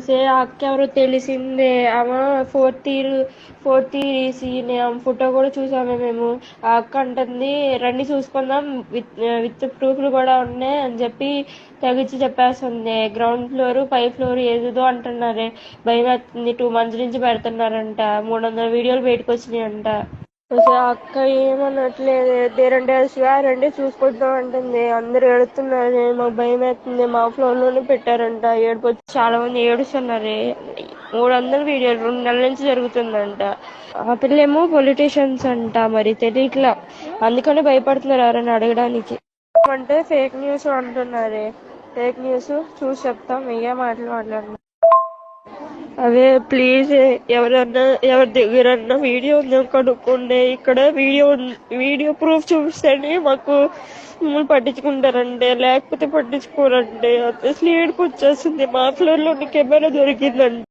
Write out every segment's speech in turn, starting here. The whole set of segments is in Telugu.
సే అక్క ఎవరో తెలిసిందే. ఆమె ఫోర్త్ ఇయర్ సీనియర్. ఆమె ఫోటో కూడా చూసాము మేము. ఆ అక్క అంటుంది రండి చూసుకుందాం, విత్ ప్రూఫ్లు కూడా ఉన్నాయి అని చెప్పి తెగిచ్చి చెప్పేస్తుంది. గ్రౌండ్ ఫ్లోర్ 5 ఫ్లోర్ ఏదేదో అంటున్నారే. భయం వేస్తుంది. 2 months నుంచి పెడుతున్నారంట. 300 వీడియోలు బయటకు వచ్చినాయంట. ఆ అక్క ఏమనట్లేదు. రండి చూసుకుంటాం అంటుంది. అందరు ఏడుతున్నారు. మాకు భయం వేస్తుంది. మా ఫ్లోర్ లోనే పెట్టారంట. ఏడుపు వచ్చి చాలా మంది ఏడుస్తున్నారు. 300 వీడియోలు 2 నెలల నుంచి జరుగుతుందంట. ఆ పిల్లేమో పొలిటీషియన్స్ అంట. మరి తెలియట్లా, అందుకనే భయపడుతున్నారు ఎవరైనా అడగడానికి. అంటే ఫేక్ న్యూస్ అంటున్నారే. ఫేక్ న్యూస్ చూసి చెప్తాం. ఏ మాటలు మాట్లాడినా అవే. ప్లీజ్ ఎవరి దగ్గరన్నా వీడియో ఉందో కనుక్కోండి. ఇక్కడ వీడియో ప్రూఫ్ చూపిస్తేనే మాకు మమ్మల్ని పట్టించుకుంటారండి, లేకపోతే పట్టించుకోరండి. అసలు ఏడుపు వచ్చేస్తుంది. మా ఫ్లోర్ లో కెమెరా దొరికిందండి.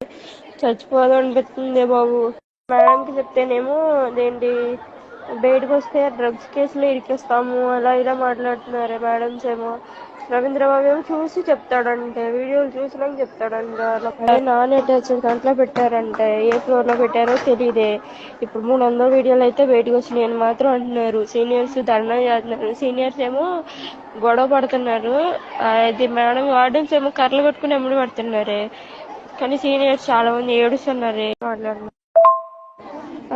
చచ్చిపోదాం అనిపిస్తుంది బాబు. మేడంకి చెప్తేనేమో అదేంటి బయటకు వస్తే డ్రగ్స్ కేసులో ఇరికిస్తాము అలా ఇలా మాట్లాడుతున్నారు మేడమ్స్ ఏమో. రవీంద్రబాబు ఏమో చూసి చెప్తాడంటే, వీడియోలు చూసినాక చెప్తాడంట. అదే నాన్ అటాచ్డ్ దాంట్లో పెట్టారంటే. ఏ ఫ్లోర్ లో పెట్టారో తెలియదే. ఇప్పుడు 300 వీడియోలు అయితే బయటకు వచ్చినాయి అని మాత్రం అంటున్నారు. సీనియర్స్ ధర్నా చేస్తున్నారు. సీనియర్స్ ఏమో గొడవ పడుతున్నారు. అది మేడం వార్డెన్స్ ఏమో కర్రలు పట్టుకుని ఎమ్మడి పడుతున్నారే. కానీ సీనియర్స్ చాలా మంది ఏడుస్తున్నారు. మాట్లాడుతున్నారు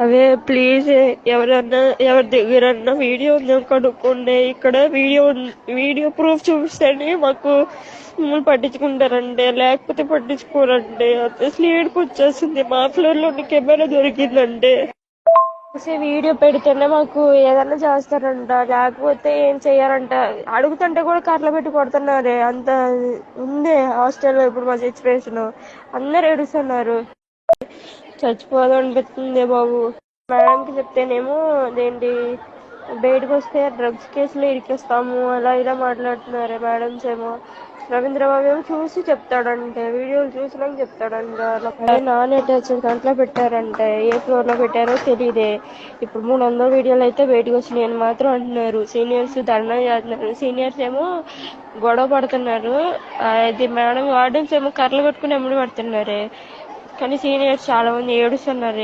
అవే. ప్లీజ్ ఎవరి దగ్గరన్నా వీడియో ఉందో కనుక్కోండి. ఇక్కడ వీడియో ప్రూఫ్ చూపిస్తేనే మాకు మమ్మల్ని పట్టించుకుంటారండి, లేకపోతే పట్టించుకోరండి. అసలు ఏడుపు వచ్చేస్తుంది. మా ఫ్లోర్ లో కెమెరా దొరికిందండి. వీడియో పెడితేనే మాకు ఏదన్నా చేస్తారంట, లేకపోతే ఏం చెయ్యారంట. అడుగుతుంటే కూడా కర్రలు పెట్టి కొడుతున్నారే. అంత ఉంది హాస్టల్లో ఇప్పుడు మా సిచ్యువేషన్. అందరు ఏడుస్తున్నారు. చచ్చిపోదాం అనిపిస్తుంది బాబు. మేడంకి చెప్తేనేమో అదేంటి బయటకు వస్తే డ్రగ్స్ కేసులో ఇరికిస్తాము అలా ఇలా మాట్లాడుతున్నారు మేడమ్స్ ఏమో. రవీంద్రబాబు ఏమో చూసి చెప్తాడంటే, వీడియోలు చూసినాక చెప్తాడంట. అదే నాన్ అటాచ్డ్ దాంట్లో పెట్టారంటే. ఏ ఫ్లోర్ లో పెట్టారో తెలియదే. ఇప్పుడు 300 వీడియోలు అయితే బయటకు వచ్చినాయి అని మాత్రం అంటున్నారు. సీనియర్స్ ధర్నా చేస్తున్నారు. సీనియర్స్ ఏమో గొడవ పడుతున్నారు. అది మేడం వార్డెన్స్ ఏమో కర్రలు పట్టుకుని ఎమ్మడి పడుతున్నారే. కానీ సీనియర్స్ చాలా మంది ఏడుస్తున్నారు.